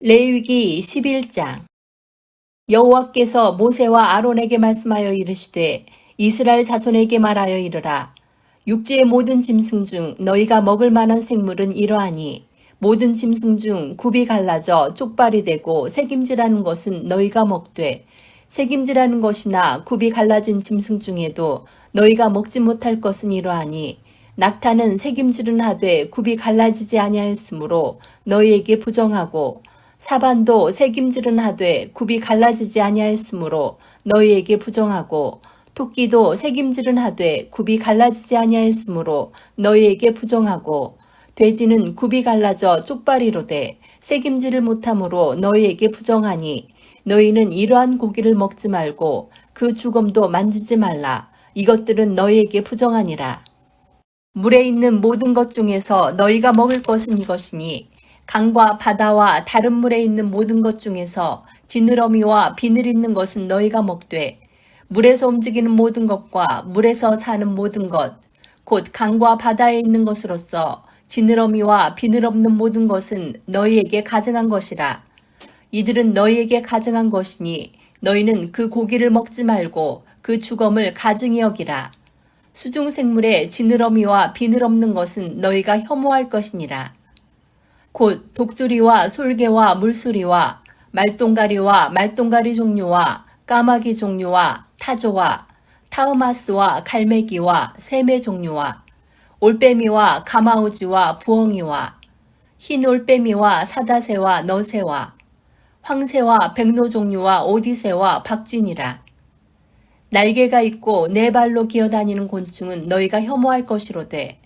레위기 11장. 여호와께서 모세와 아론에게 말씀하여 이르시되 이스라엘 자손에게 말하여 이르라. 육지의 모든 짐승 중 너희가 먹을 만한 생물은 이러하니 모든 짐승 중 굽이 갈라져 쪽발이 되고 새김질하는 것은 너희가 먹되 새김질하는 것이나 굽이 갈라진 짐승 중에도 너희가 먹지 못할 것은 이러하니 낙타는 새김질은 하되 굽이 갈라지지 아니하였으므로 너희에게 부정하고 사반도 새김질은 하되 굽이 갈라지지 아니하였으므로 너희에게 부정하고 토끼도 새김질은 하되 굽이 갈라지지 아니하였으므로 너희에게 부정하고 돼지는 굽이 갈라져 쪽발이로되 새김질을 못함으로 너희에게 부정하니 너희는 이러한 고기를 먹지 말고 그 주검도 만지지 말라. 이것들은 너희에게 부정하니라. 물에 있는 모든 것 중에서 너희가 먹을 것은 이것이니 강과 바다와 다른 물에 있는 모든 것 중에서 지느러미와 비늘 있는 것은 너희가 먹되 물에서 움직이는 모든 것과 물에서 사는 모든 것, 곧 강과 바다에 있는 것으로서 지느러미와 비늘 없는 모든 것은 너희에게 가증한 것이라. 이들은 너희에게 가증한 것이니 너희는 그 고기를 먹지 말고 그 주검을 가증히 여기라. 수중생물의 지느러미와 비늘 없는 것은 너희가 혐오할 것이니라. 곧 독수리와 솔개와 물수리와 말똥가리와 말똥가리 종류와 까마귀 종류와 타조와 타우마스와 갈매기와 새매 종류와 올빼미와 가마우지와 부엉이와 흰 올빼미와 사다새와 너새와 황새와 백로 종류와 오디새와 박쥐니라. 날개가 있고 네 발로 기어다니는 곤충은 너희가 혐오할 것이로되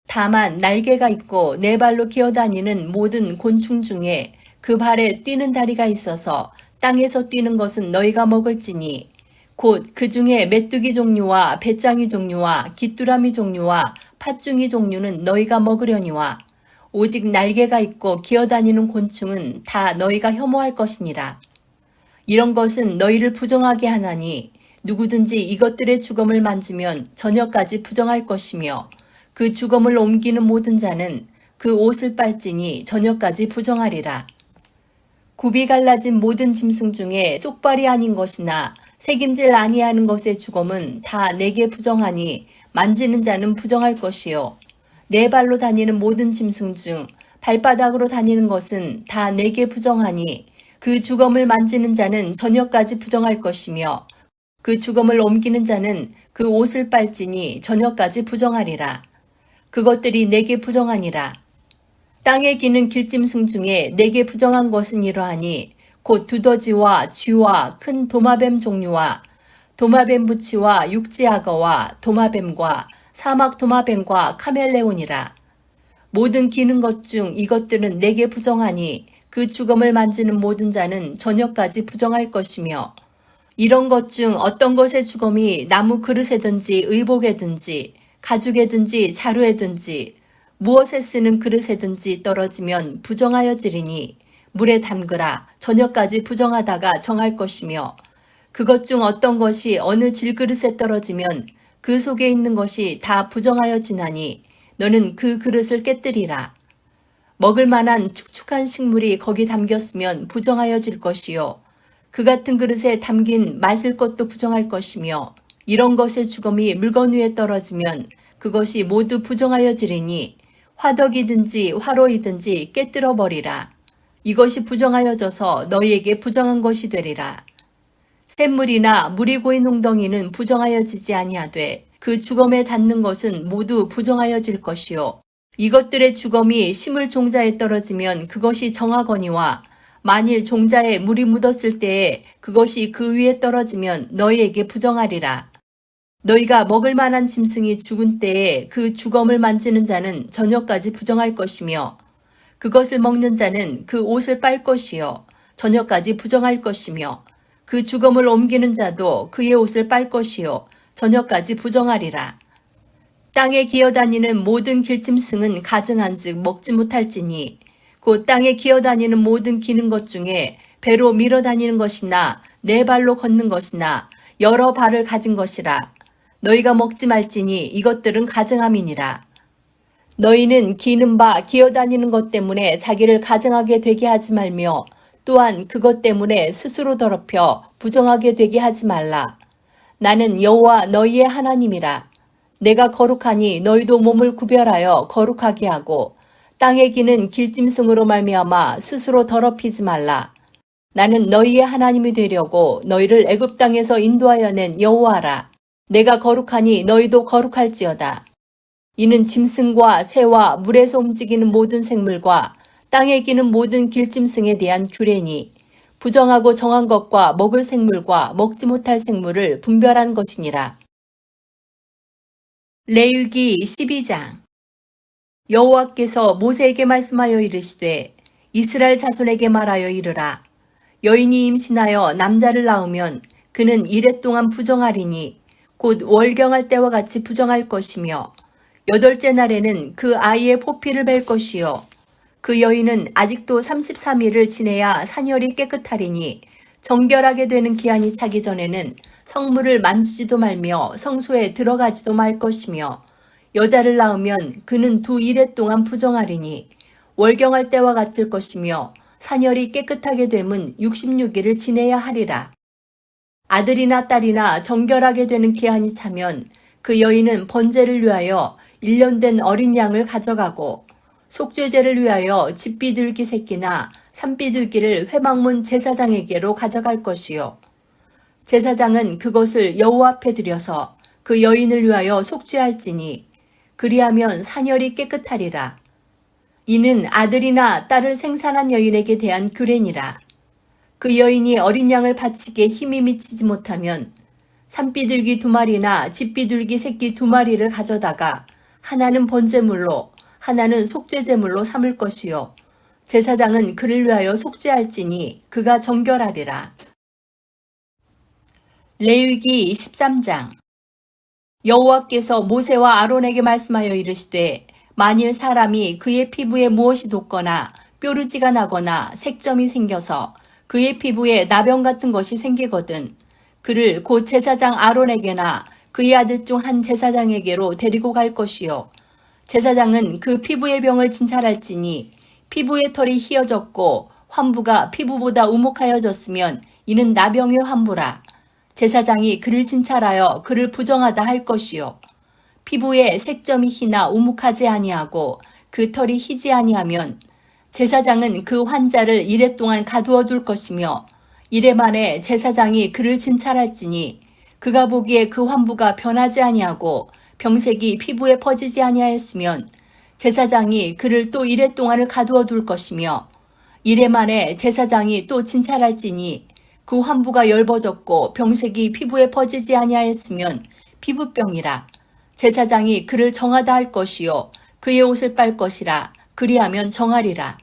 다만 날개가 있고 네 발로 기어다니는 모든 곤충 중에 그 발에 뛰는 다리가 있어서 땅에서 뛰는 것은 너희가 먹을지니 곧 그 중에 메뚜기 종류와 배짱이 종류와 귀뚜라미 종류와 팥중이 종류는 너희가 먹으려니와 오직 날개가 있고 기어다니는 곤충은 다 너희가 혐오할 것이니라. 이런 것은 너희를 부정하게 하나니 누구든지 이것들의 주검을 만지면 저녁까지 부정할 것이며 그 주검을 옮기는 모든 자는 그 옷을 빨지니 저녁까지 부정하리라. 굽이 갈라진 모든 짐승 중에 쪽발이 아닌 것이나 새김질 아니하는 것의 주검은 다 내게 부정하니 만지는 자는 부정할 것이요. 네 발로 다니는 모든 짐승 중 발바닥으로 다니는 것은 다 내게 부정하니 그 주검을 만지는 자는 저녁까지 부정할 것이며 그 주검을 옮기는 자는 그 옷을 빨지니 저녁까지 부정하리라. 그것들이 내게 부정하니라. 땅에 기는 길짐승 중에 내게 부정한 것은 이러하니 곧 두더지와 쥐와 큰 도마뱀 종류와 도마뱀 부치와 육지악어와 도마뱀과 사막 도마뱀과 카멜레온이라. 모든 기는 것 중 이것들은 내게 부정하니 그 주검을 만지는 모든 자는 저녁까지 부정할 것이며 이런 것 중 어떤 것의 주검이 나무 그릇에든지 의복에든지 가죽에든지 자루에든지 무엇에 쓰는 그릇에든지 떨어지면 부정하여지리니 물에 담그라. 저녁까지 부정하다가 정할 것이며 그것 중 어떤 것이 어느 질그릇에 떨어지면 그 속에 있는 것이 다 부정하여지나니 너는 그 그릇을 깨뜨리라. 먹을 만한 축축한 식물이 거기 담겼으면 부정하여질 것이요. 그 같은 그릇에 담긴 마실 것도 부정할 것이며 이런 것의 주검이 물건 위에 떨어지면 그것이 모두 부정하여지리니 화덕이든지 화로이든지 깨뜨려 버리라. 이것이 부정하여져서 너희에게 부정한 것이 되리라. 샘물이나 물이 고인 홍덩이는 부정하여지지 아니하되 그 주검에 닿는 것은 모두 부정하여질 것이요. 이것들의 주검이 심을 종자에 떨어지면 그것이 정하거니와 만일 종자에 물이 묻었을 때에 그것이 그 위에 떨어지면 너희에게 부정하리라. 너희가 먹을 만한 짐승이 죽은 때에 그 주검을 만지는 자는 저녁까지 부정할 것이며 그것을 먹는 자는 그 옷을 빨 것이요 저녁까지 부정할 것이며 그 주검을 옮기는 자도 그의 옷을 빨 것이요 저녁까지 부정하리라. 땅에 기어다니는 모든 길짐승은 가증한즉 먹지 못할지니 곧 땅에 기어다니는 모든 기는 것 중에 배로 밀어다니는 것이나 네 발로 걷는 것이나 여러 발을 가진 것이라. 너희가 먹지 말지니 이것들은 가증함이니라. 너희는 기는 바 기어다니는 것 때문에 자기를 가증하게 되게 하지 말며 또한 그것 때문에 스스로 더럽혀 부정하게 되게 하지 말라. 나는 여호와 너희의 하나님이라. 내가 거룩하니 너희도 몸을 구별하여 거룩하게 하고 땅에 기는 길짐승으로 말미암아 스스로 더럽히지 말라. 나는 너희의 하나님이 되려고 너희를 애굽 땅에서 인도하여 낸 여호와라. 내가 거룩하니 너희도 거룩할지어다. 이는 짐승과 새와 물에서 움직이는 모든 생물과 땅에 기는 모든 길짐승에 대한 규례니 부정하고 정한 것과 먹을 생물과 먹지 못할 생물을 분별한 것이니라. 레위기 12장. 여호와께서 모세에게 말씀하여 이르시되 이스라엘 자손에게 말하여 이르라. 여인이 임신하여 남자를 낳으면 그는 이레 동안 부정하리니 곧 월경할 때와 같이 부정할 것이며 8째 날에는 그 아이의 포피를 벨 것이요 그 여인은 아직도 33일을 지내야 산열이 깨끗하리니 정결하게 되는 기한이 차기 전에는 성물을 만지지도 말며 성소에 들어가지도 말 것이며 여자를 낳으면 그는 2일 동안 부정하리니 월경할 때와 같을 것이며 산열이 깨끗하게 되면 66일을 지내야 하리라. 아들이나 딸이나 정결하게 되는 기한이 차면 그 여인은 번제를 위하여 1년 된 어린 양을 가져가고 속죄제를 위하여 집비둘기 새끼나 산비둘기를 회막문 제사장에게로 가져갈 것이요. 제사장은 그것을 여호와 앞에 들여서 그 여인을 위하여 속죄할지니 그리하면 산열이 깨끗하리라. 이는 아들이나 딸을 생산한 여인에게 대한 규례니라. 그 여인이 어린 양을 바치기에 힘이 미치지 못하면 산비둘기 2마리나 집비둘기 새끼 2마리를 가져다가 하나는 번제물로 하나는 속죄제물로 삼을 것이요 제사장은 그를 위하여 속죄할지니 그가 정결하리라. 레위기 13장. 여호와께서 모세와 아론에게 말씀하여 이르시되 만일 사람이 그의 피부에 무엇이 돋거나 뾰루지가 나거나 색점이 생겨서 그의 피부에 나병 같은 것이 생기거든 그를 곧 제사장 아론에게나 그의 아들 중 한 제사장에게로 데리고 갈 것이요 제사장은 그 피부의 병을 진찰할지니 피부의 털이 휘어졌고 환부가 피부보다 우묵하여졌으면 이는 나병의 환부라. 제사장이 그를 진찰하여 그를 부정하다 할 것이요 피부에 색점이 희나 우묵하지 아니하고 그 털이 희지 아니하면 제사장은 그 환자를 이레 동안 가두어 둘 것이며 이레 만에 제사장이 그를 진찰할지니 그가 보기에 그 환부가 변하지 아니하고 병색이 피부에 퍼지지 아니하였으면 제사장이 그를 또 이레 동안을 가두어 둘 것이며 이레 만에 제사장이 또 진찰할지니 그 환부가 엷어졌고 병색이 피부에 퍼지지 아니하였으면 피부병이라. 제사장이 그를 정하다 할 것이요 그의 옷을 빨 것이라. 그리하면 정하리라.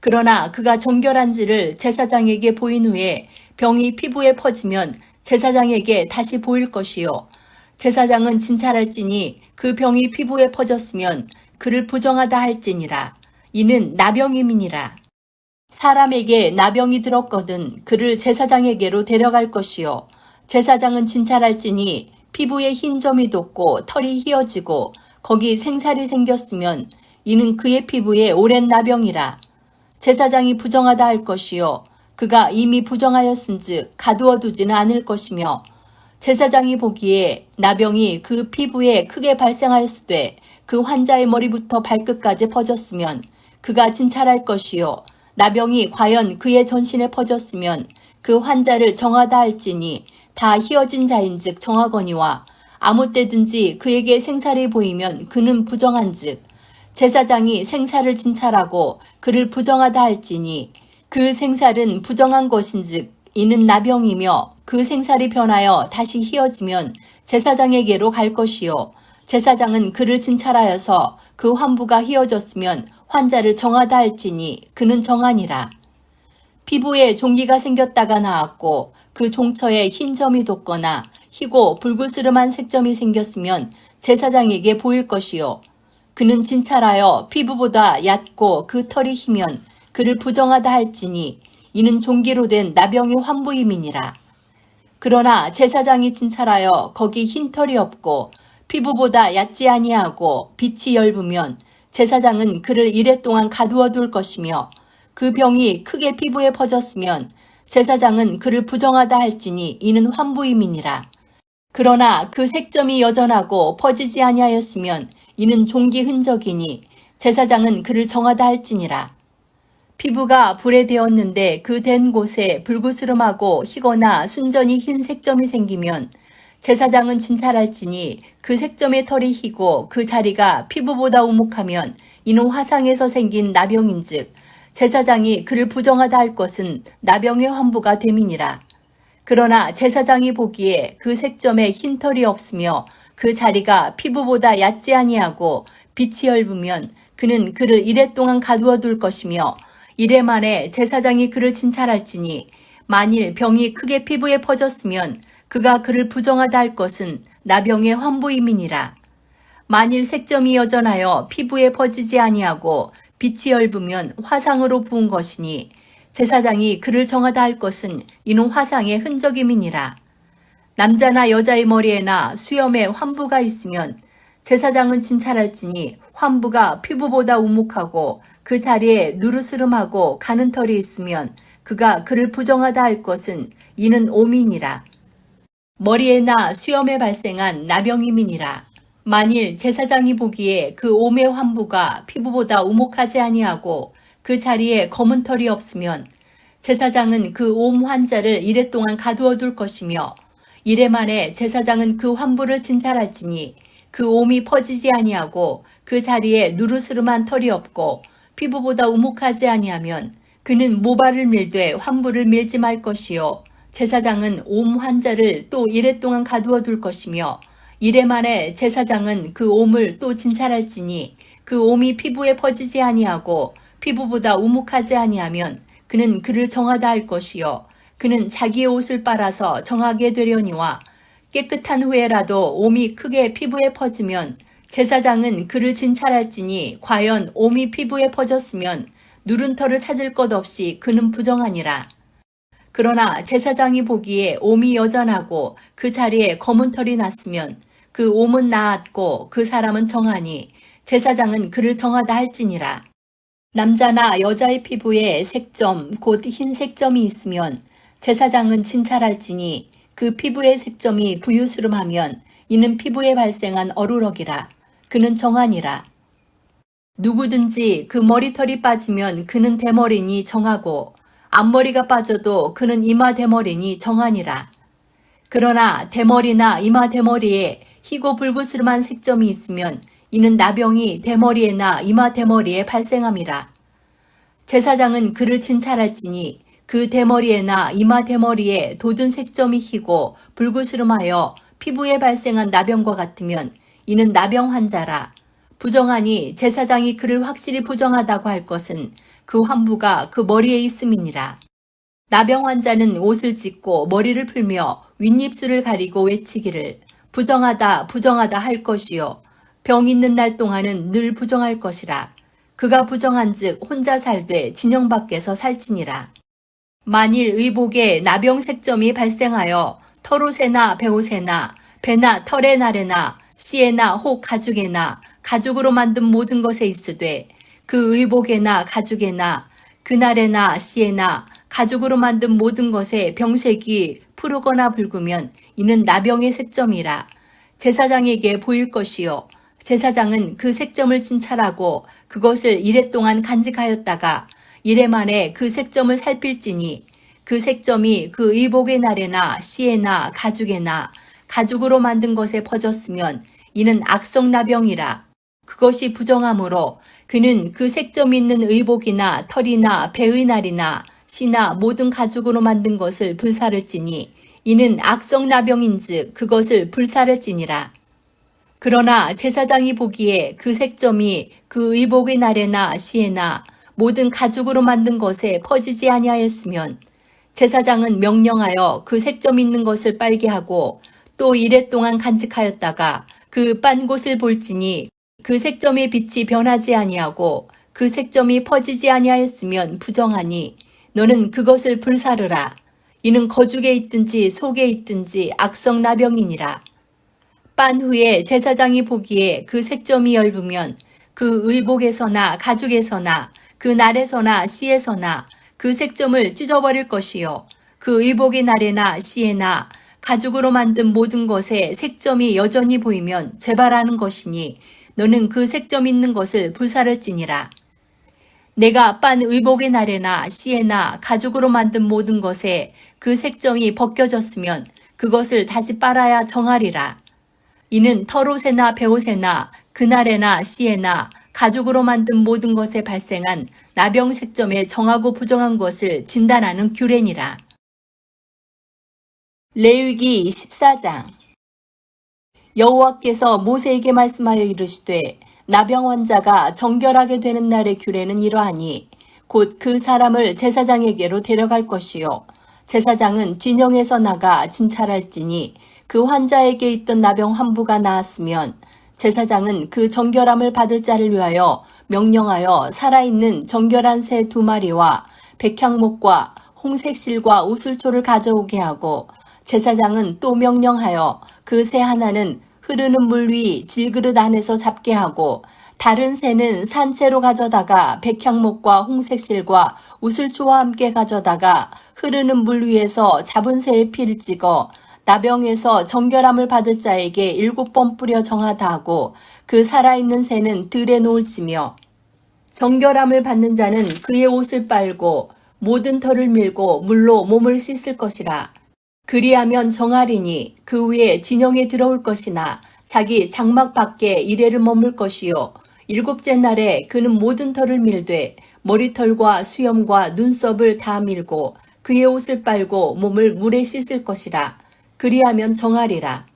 그러나 그가 정결한지를 제사장에게 보인 후에 병이 피부에 퍼지면 제사장에게 다시 보일 것이요 제사장은 진찰할지니 그 병이 피부에 퍼졌으면 그를 부정하다 할지니라. 이는 나병임이니라. 사람에게 나병이 들었거든 그를 제사장에게로 데려갈 것이요 제사장은 진찰할지니 피부에 흰 점이 돋고 털이 휘어지고 거기 생살이 생겼으면 이는 그의 피부에 오랜 나병이라. 제사장이 부정하다 할 것이요 그가 이미 부정하였은즉 가두어 두지는 않을 것이며 제사장이 보기에 나병이 그 피부에 크게 발생하였으되 그 환자의 머리부터 발끝까지 퍼졌으면 그가 진찰할 것이요 나병이 과연 그의 전신에 퍼졌으면 그 환자를 정하다 할지니 다 희어진 자인즉 정하거니와 아무 때든지 그에게 생살이 보이면 그는 부정한즉 제사장이 생살을 진찰하고 그를 부정하다 할지니 그 생살은 부정한 것인즉 이는 나병이며 그 생살이 변하여 다시 희어지면 제사장에게로 갈 것이요 제사장은 그를 진찰하여서 그 환부가 희어졌으면 환자를 정하다 할지니 그는 정하니라. 피부에 종기가 생겼다가 나았고 그 종처에 흰 점이 돋거나 희고 불그스름한 색점이 생겼으면 제사장에게 보일 것이요 그는 진찰하여 피부보다 얕고 그 털이 희면 그를 부정하다 할지니 이는 종기로 된 나병의 환부임이니라. 그러나 제사장이 진찰하여 거기 흰 털이 없고 피부보다 얕지 아니하고 빛이 엷으면 제사장은 그를 이레 동안 가두어 둘 것이며 그 병이 크게 피부에 퍼졌으면 제사장은 그를 부정하다 할지니 이는 환부임이니라. 그러나 그 색점이 여전하고 퍼지지 아니하였으면 이는 종기 흔적이니 제사장은 그를 정하다 할지니라. 피부가 불에 데었는데 그 댄 곳에 불구스름하고 희거나 순전히 흰 색점이 생기면 제사장은 진찰할지니 그 색점의 털이 희고 그 자리가 피부보다 우묵하면 이는 화상에서 생긴 나병인즉 제사장이 그를 부정하다 할 것은 나병의 환부가 됨이니라. 그러나 제사장이 보기에 그 색점에 흰 털이 없으며 그 자리가 피부보다 얕지 아니하고 빛이 엷으면 그는 그를 이래 동안 가두어 둘 것이며 이래 만에 제사장이 그를 진찰할지니 만일 병이 크게 피부에 퍼졌으면 그가 그를 부정하다 할 것은 나병의 환부임이니라. 만일 색점이 여전하여 피부에 퍼지지 아니하고 빛이 엷으면 화상으로 부은 것이니 제사장이 그를 정하다 할 것은 이는 화상의 흔적임이니라. 남자나 여자의 머리에나 수염에 환부가 있으면 제사장은 진찰할지니 환부가 피부보다 우묵하고 그 자리에 누르스름하고 가는 털이 있으면 그가 그를 부정하다 할 것은 이는 오민이라. 머리에나 수염에 발생한 나병임이니라. 만일 제사장이 보기에 그 옴의 환부가 피부보다 우묵하지 아니하고 그 자리에 검은 털이 없으면 제사장은 그 옴 환자를 이래 동안 가두어 둘 것이며 이래 만에 제사장은 그 환부를 진찰할지니 그 옴이 퍼지지 아니하고 그 자리에 누르스름한 털이 없고 피부보다 우묵하지 아니하면 그는 모발을 밀되 환부를 밀지 말 것이요 제사장은 옴 환자를 또 이래 동안 가두어 둘 것이며 이래 만에 제사장은 그 옴을 또 진찰할지니 그 옴이 피부에 퍼지지 아니하고 피부보다 우묵하지 아니하면 그는 그를 정하다 할 것이요 그는 자기의 옷을 빨아서 정하게 되려니와 깨끗한 후에라도 옴이 크게 피부에 퍼지면 제사장은 그를 진찰할지니 과연 옴이 피부에 퍼졌으면 누른 털을 찾을 것 없이 그는 부정하니라. 그러나 제사장이 보기에 옴이 여전하고 그 자리에 검은 털이 났으면 그 옴은 나았고 그 사람은 정하니 제사장은 그를 정하다 할지니라. 남자나 여자의 피부에 색점 곧 흰 색점이 있으면 제사장은 진찰할지니 그 피부의 색점이 부유스름하면 이는 피부에 발생한 어루럭이라. 그는 정하니라. 누구든지 그 머리털이 빠지면 그는 대머리니 정하고 앞머리가 빠져도 그는 이마 대머리니 정하니라. 그러나 대머리나 이마 대머리에 희고 불구스름한 색점이 있으면 이는 나병이 대머리에나 이마 대머리에 발생함이라. 제사장은 그를 진찰할지니 그 대머리에나 이마 대머리에 돋은 색점이 희고 불구스름하여 피부에 발생한 나병과 같으면 이는 나병 환자라. 부정하니 제사장이 그를 확실히 부정하다고 할 것은 그 환부가 그 머리에 있음이니라. 나병 환자는 옷을 찢고 머리를 풀며 윗입술을 가리고 외치기를 부정하다 부정하다 할 것이요 병 있는 날 동안은 늘 부정할 것이라. 그가 부정한즉 혼자 살되 진영 밖에서 살지니라. 만일 의복에 나병 색점이 발생하여 털옷에나 베옷에나 배나 털의 날에나 씨에나 혹 가죽에나 가죽으로 만든 모든 것에 있으되 그 의복에나 가죽에나 그날에나 씨에나 가죽으로 만든 모든 것에 병색이 푸르거나 붉으면 이는 나병의 색점이라. 제사장에게 보일 것이요 제사장은 그 색점을 진찰하고 그것을 이래 동안 간직하였다가 이래 만에 그 색점을 살필지니 그 색점이 그 의복의 날에나 씨에나 가죽에나 가죽으로 만든 것에 퍼졌으면 이는 악성나병이라. 그것이 부정하므로 그는 그 색점이 있는 의복이나 털이나 배의 날이나 씨나 모든 가죽으로 만든 것을 불사를지니 이는 악성나병인즉 그것을 불사를지니라. 그러나 제사장이 보기에 그 색점이 그 의복의 날에나 씨에나 모든 가죽으로 만든 것에 퍼지지 아니하였으면 제사장은 명령하여 그 색점 있는 것을 빨게 하고 또 이래 동안 간직하였다가 그 빤 곳을 볼지니 그 색점의 빛이 변하지 아니하고 그 색점이 퍼지지 아니하였으면 부정하니 너는 그것을 불사르라. 이는 거죽에 있든지 속에 있든지 악성나병이니라. 빤 후에 제사장이 보기에 그 색점이 엷으면 그 의복에서나 가죽에서나 그 날에서나 시에서나 그 색점을 찢어버릴 것이요. 그 의복의 날에나 시에나 가죽으로 만든 모든 것에 색점이 여전히 보이면 재발하는 것이니 너는 그 색점 있는 것을 불사를지니라. 내가 빤 의복의 날에나 시에나 가죽으로 만든 모든 것에 그 색점이 벗겨졌으면 그것을 다시 빨아야 정하리라. 이는 털옷에나 베옷에나 그날에나 시에나 가죽으로 만든 모든 것에 발생한 나병 색점에 정하고 부정한 것을 진단하는 규례니라. 레위기 14장. 여호와께서 모세에게 말씀하여 이르시되 나병 환자가 정결하게 되는 날의 규례는 이러하니 곧 그 사람을 제사장에게로 데려갈 것이요 제사장은 진영에서 나가 진찰할지니 그 환자에게 있던 나병 환부가 나았으면 제사장은 그 정결함을 받을 자를 위하여 명령하여 살아있는 정결한 새 2마리와 백향목과 홍색실과 우슬초를 가져오게 하고 제사장은 또 명령하여 그 새 하나는 흐르는 물 위 질그릇 안에서 잡게 하고 다른 새는 산채로 가져다가 백향목과 홍색실과 우슬초와 함께 가져다가 흐르는 물 위에서 잡은 새의 피를 찍어 나병에서 정결함을 받을 자에게 7번 뿌려 정하다 하고 그 살아있는 새는 들에 놓을지며 정결함을 받는 자는 그의 옷을 빨고 모든 털을 밀고 물로 몸을 씻을 것이라. 그리하면 정하리니 그 후에 진영에 들어올 것이나 자기 장막 밖에 이래를 머물 것이요 7째 날에 그는 모든 털을 밀되 머리털과 수염과 눈썹을 다 밀고 그의 옷을 빨고 몸을 물에 씻을 것이라. 그리하면 정하리라.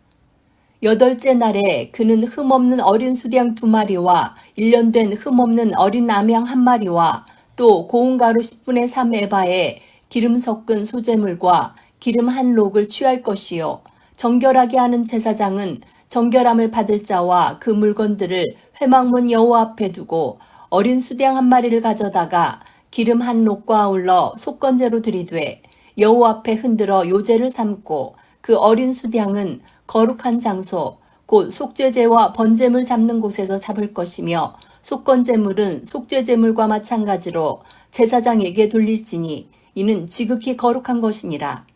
8째 날에 그는 흠없는 어린 수양 2마리와 1년 된 흠없는 어린 암양 1마리와 또 고운 가루 10분의 3 에바에 기름 섞은 소재물과 기름 1록을 취할 것이요 정결하게 하는 제사장은 정결함을 받을 자와 그 물건들을 회막문 여호와 앞에 두고 어린 수양 1마리를 가져다가 기름 1록과 아울러 속건제로 드리되 여호와 앞에 흔들어 요제를 삼고 그 어린 수양은 거룩한 장소 곧 속죄제와 번제물 잡는 곳에서 잡을 것이며 속건제물은 속죄제물과 마찬가지로 제사장에게 돌릴지니 이는 지극히 거룩한 것이니라.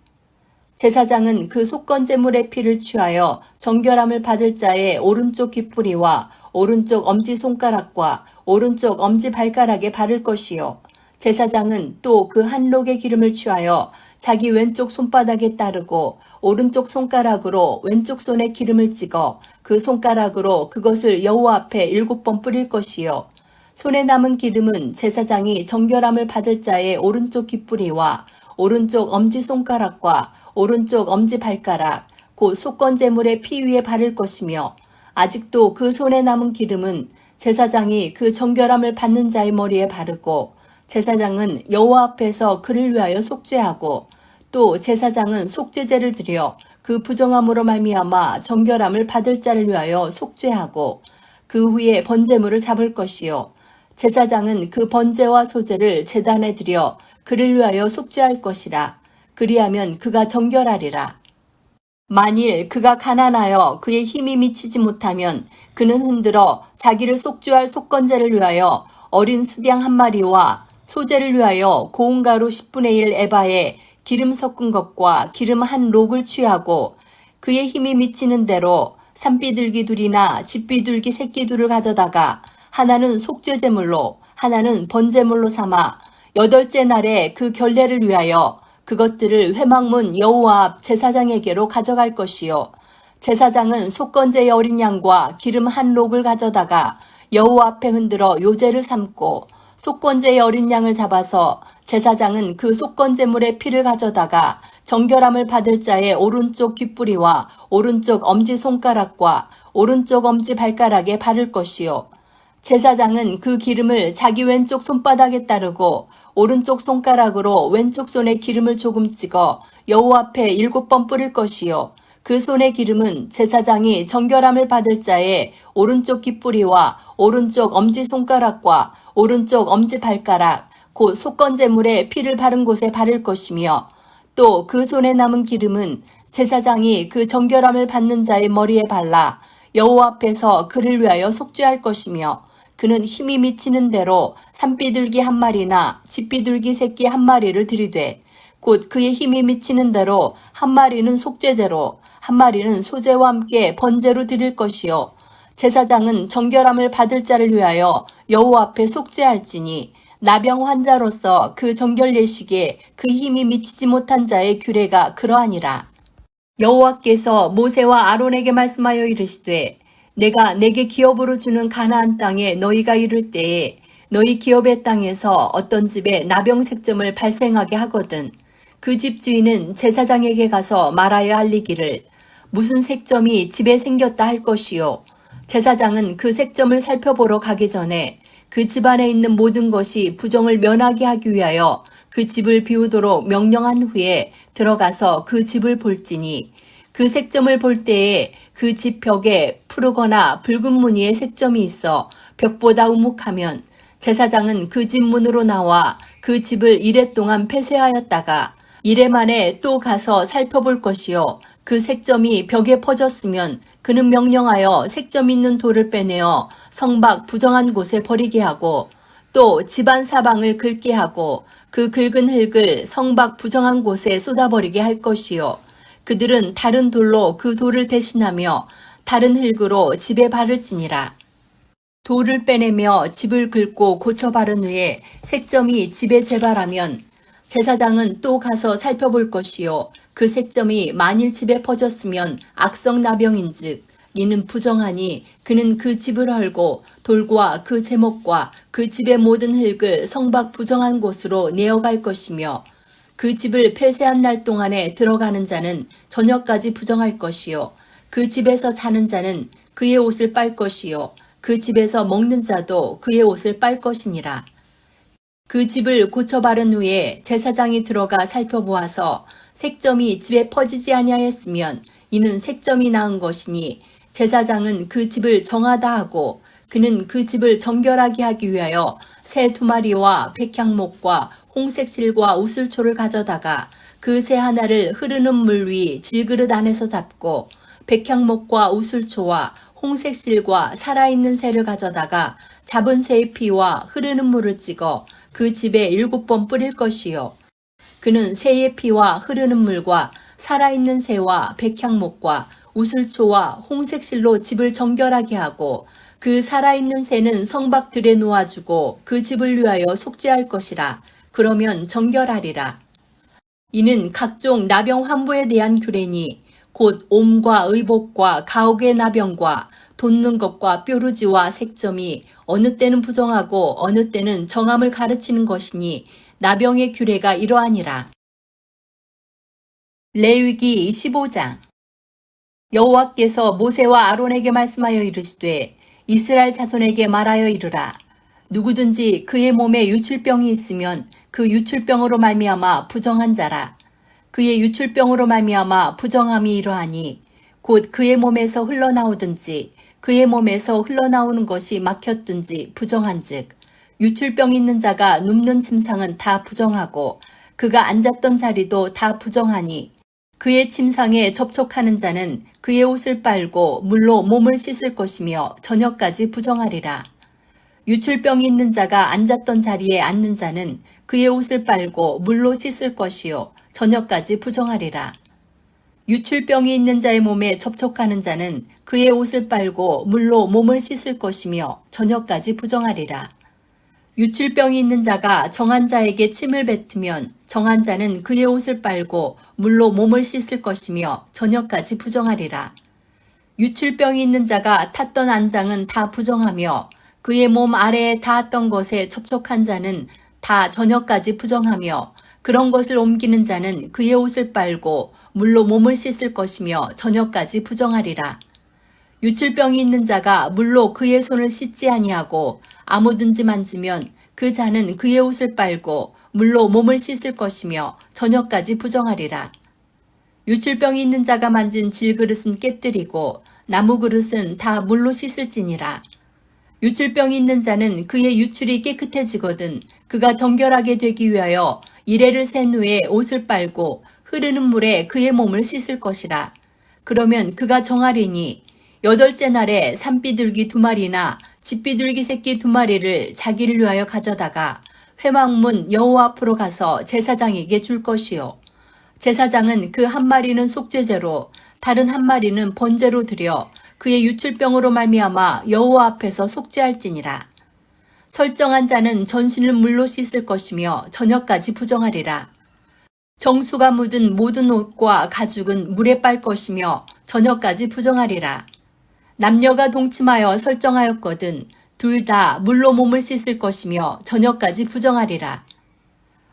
제사장은 그 속건제물의 피를 취하여 정결함을 받을 자의 오른쪽 귓뿌리와 오른쪽 엄지손가락과 오른쪽 엄지발가락에 바를 것이요 제사장은 또 그 1록의 기름을 취하여 자기 왼쪽 손바닥에 따르고 오른쪽 손가락으로 왼쪽 손에 기름을 찍어 그 손가락으로 그것을 여호와 앞에 7번 뿌릴 것이요 손에 남은 기름은 제사장이 정결함을 받을 자의 오른쪽 귓뿌리와 오른쪽 엄지손가락과 오른쪽 엄지발가락 곧 속건제물의 피 위에 바를 것이며 아직도 그 손에 남은 기름은 제사장이 그 정결함을 받는 자의 머리에 바르고 제사장은 여호와 앞에서 그를 위하여 속죄하고 또 제사장은 속죄제를 드려 그 부정함으로 말미암아 정결함을 받을 자를 위하여 속죄하고 그 후에 번제물을 잡을 것이요 제사장은 그 번제와 소제를 제단에 드려 그를 위하여 속죄할 것이라. 그리하면 그가 정결하리라. 만일 그가 가난하여 그의 힘이 미치지 못하면 그는 흔들어 자기를 속죄할 속건제를 위하여 어린 수양 1마리와 소제를 위하여 고운 가루 10분의 1 에바에 기름 섞은 것과 기름 1록을 취하고 그의 힘이 미치는 대로 산비둘기 2이나 집비둘기 새끼 2를 가져다가 하나는 속죄제물로 하나는 번제물로 삼아 8째 날에 그 결례를 위하여 그것들을 회막문 여호와 앞 제사장에게로 가져갈 것이요 제사장은 속건제의 어린 양과 기름 1록을 가져다가 여호와 앞에 흔들어 요제를 삼고 속건제의 어린 양을 잡아서 제사장은 그 속건제물의 피를 가져다가 정결함을 받을 자의 오른쪽 귓뿌리와 오른쪽 엄지손가락과 오른쪽 엄지발가락에 바를 것이요 제사장은 그 기름을 자기 왼쪽 손바닥에 따르고 오른쪽 손가락으로 왼쪽 손에 기름을 조금 찍어 여호와 앞에 7번 뿌릴 것이요 그 손의 기름은 제사장이 정결함을 받을 자의 오른쪽 귓뿌리와 오른쪽 엄지손가락과 오른쪽 엄지발가락 곧 속건제물에 피를 바른 곳에 바를 것이며 또 그 손에 남은 기름은 제사장이 그 정결함을 받는 자의 머리에 발라 여호와 앞에서 그를 위하여 속죄할 것이며 그는 힘이 미치는 대로 산비둘기 한 마리나 집비둘기 새끼 한 마리를 들이되 곧 그의 힘이 미치는 대로 한 마리는 속죄제로 한 마리는 소제와 함께 번제로 드릴 것이요 제사장은 정결함을 받을 자를 위하여 여호와 앞에 속죄할지니 나병 환자로서 그 정결 예식에 그 힘이 미치지 못한 자의 규례가 그러하니라. 여호와께서 모세와 아론에게 말씀하여 이르시되 내가 내게 기업으로 주는 가나안 땅에 너희가 이를 때에 너희 기업의 땅에서 어떤 집에 나병 색점을 발생하게 하거든 그 집 주인은 제사장에게 가서 말하여 알리기를 무슨 색점이 집에 생겼다 할 것이요 제사장은 그 색점을 살펴보러 가기 전에 그 집안에 있는 모든 것이 부정을 면하게 하기 위하여 그 집을 비우도록 명령한 후에 들어가서 그 집을 볼지니 그 색점을 볼 때에 그 집 벽에 푸르거나 붉은 무늬의 색점이 있어 벽보다 우묵하면 제사장은 그 집 문으로 나와 그 집을 이레 동안 폐쇄하였다가 이레 만에 또 가서 살펴볼 것이요 그 색점이 벽에 퍼졌으면 그는 명령하여 색점 있는 돌을 빼내어 성밖 부정한 곳에 버리게 하고 또 집안 사방을 긁게 하고 그 긁은 흙을 성밖 부정한 곳에 쏟아버리게 할 것이요 그들은 다른 돌로 그 돌을 대신하며 다른 흙으로 집에 바를지니라. 돌을 빼내며 집을 긁고 고쳐 바른 후에 색점이 집에 재발하면 제사장은 또 가서 살펴볼 것이요 그 색점이 만일 집에 퍼졌으면 악성 나병인즉 이는 부정하니 그는 그 집을 헐고 돌과 그 제목과 그 집의 모든 흙을 성밖 부정한 곳으로 내어갈 것이며 그 집을 폐쇄한 날 동안에 들어가는 자는 저녁까지 부정할 것이요 그 집에서 자는 자는 그의 옷을 빨 것이요 그 집에서 먹는 자도 그의 옷을 빨 것이니라. 그 집을 고쳐 바른 후에 제사장이 들어가 살펴보아서 색점이 집에 퍼지지 아니하였으면 이는 색점이 나은 것이니 제사장은 그 집을 정하다 하고 그는 그 집을 정결하게 하기 위하여 새 2마리와 백향목과 홍색 실과 우슬초를 가져다가 그 새 하나를 흐르는 물 위 질그릇 안에서 잡고 백향목과 우슬초와 홍색 실과 살아있는 새를 가져다가 잡은 새의 피와 흐르는 물을 찍어 그 집에 7번 뿌릴 것이요 그는 새의 피와 흐르는 물과 살아있는 새와 백향목과 우슬초와 홍색 실로 집을 정결하게 하고 그 살아있는 새는 성밖들에 놓아주고 그 집을 위하여 속죄할 것이라. 그러면 정결하리라. 이는 각종 나병 환부에 대한 규례니 곧 옴과 의복과 가옥의 나병과 돋는 것과 뾰루지와 색점이 어느 때는 부정하고 어느 때는 정함을 가르치는 것이니 나병의 규례가 이러하니라. 레위기 15장. 여호와께서 모세와 아론에게 말씀하여 이르시되 이스라엘 자손에게 말하여 이르라. 누구든지 그의 몸에 유출병이 있으면 그 유출병으로 말미암아 부정한 자라. 그의 유출병으로 말미암아 부정함이 이러하니 곧 그의 몸에서 흘러나오든지 그의 몸에서 흘러나오는 것이 막혔든지 부정한즉 유출병 있는 자가 눕는 침상은 다 부정하고 그가 앉았던 자리도 다 부정하니 그의 침상에 접촉하는 자는 그의 옷을 빨고 물로 몸을 씻을 것이며 저녁까지 부정하리라. 유출병이 있는 자가 앉았던 자리에 앉는 자는 그의 옷을 빨고 물로 씻을 것이요 저녁까지 부정하리라. 유출병이 있는 자의 몸에 접촉하는 자는 그의 옷을 빨고 물로 몸을 씻을 것이며 저녁까지 부정하리라. 유출병이 있는 자가 정한 자에게 침을 뱉으면 정한 자는 그의 옷을 빨고 물로 몸을 씻을 것이며 저녁까지 부정하리라. 유출병이 있는 자가 탔던 안장은 다 부정하며 그의 몸 아래에 닿았던 것에 접촉한 자는 다 저녁까지 부정하며 그런 것을 옮기는 자는 그의 옷을 빨고 물로 몸을 씻을 것이며 저녁까지 부정하리라. 유출병이 있는 자가 물로 그의 손을 씻지 아니하고 아무든지 만지면 그 자는 그의 옷을 빨고 물로 몸을 씻을 것이며 저녁까지 부정하리라. 유출병이 있는 자가 만진 질그릇은 깨뜨리고 나무 그릇은 다 물로 씻을지니라. 유출병이 있는 자는 그의 유출이 깨끗해지거든 그가 정결하게 되기 위하여 이레를 센 후에 옷을 빨고 흐르는 물에 그의 몸을 씻을 것이라. 그러면 그가 정하리니 8째 날에 산비둘기 2마리나 집비둘기 새끼 2마리를 자기를 위하여 가져다가 회막문 여호와 앞으로 가서 제사장에게 줄 것이요. 제사장은 그 1마리는 속죄제로 다른 1마리는 번제로 드려 그의 유출병으로 말미암아 여호와 앞에서 속죄할지니라. 설정한 자는 전신을 물로 씻을 것이며 저녁까지 부정하리라. 정수가 묻은 모든 옷과 가죽은 물에 빨 것이며 저녁까지 부정하리라. 남녀가 동침하여 설정하였거든 둘 다 물로 몸을 씻을 것이며 저녁까지 부정하리라.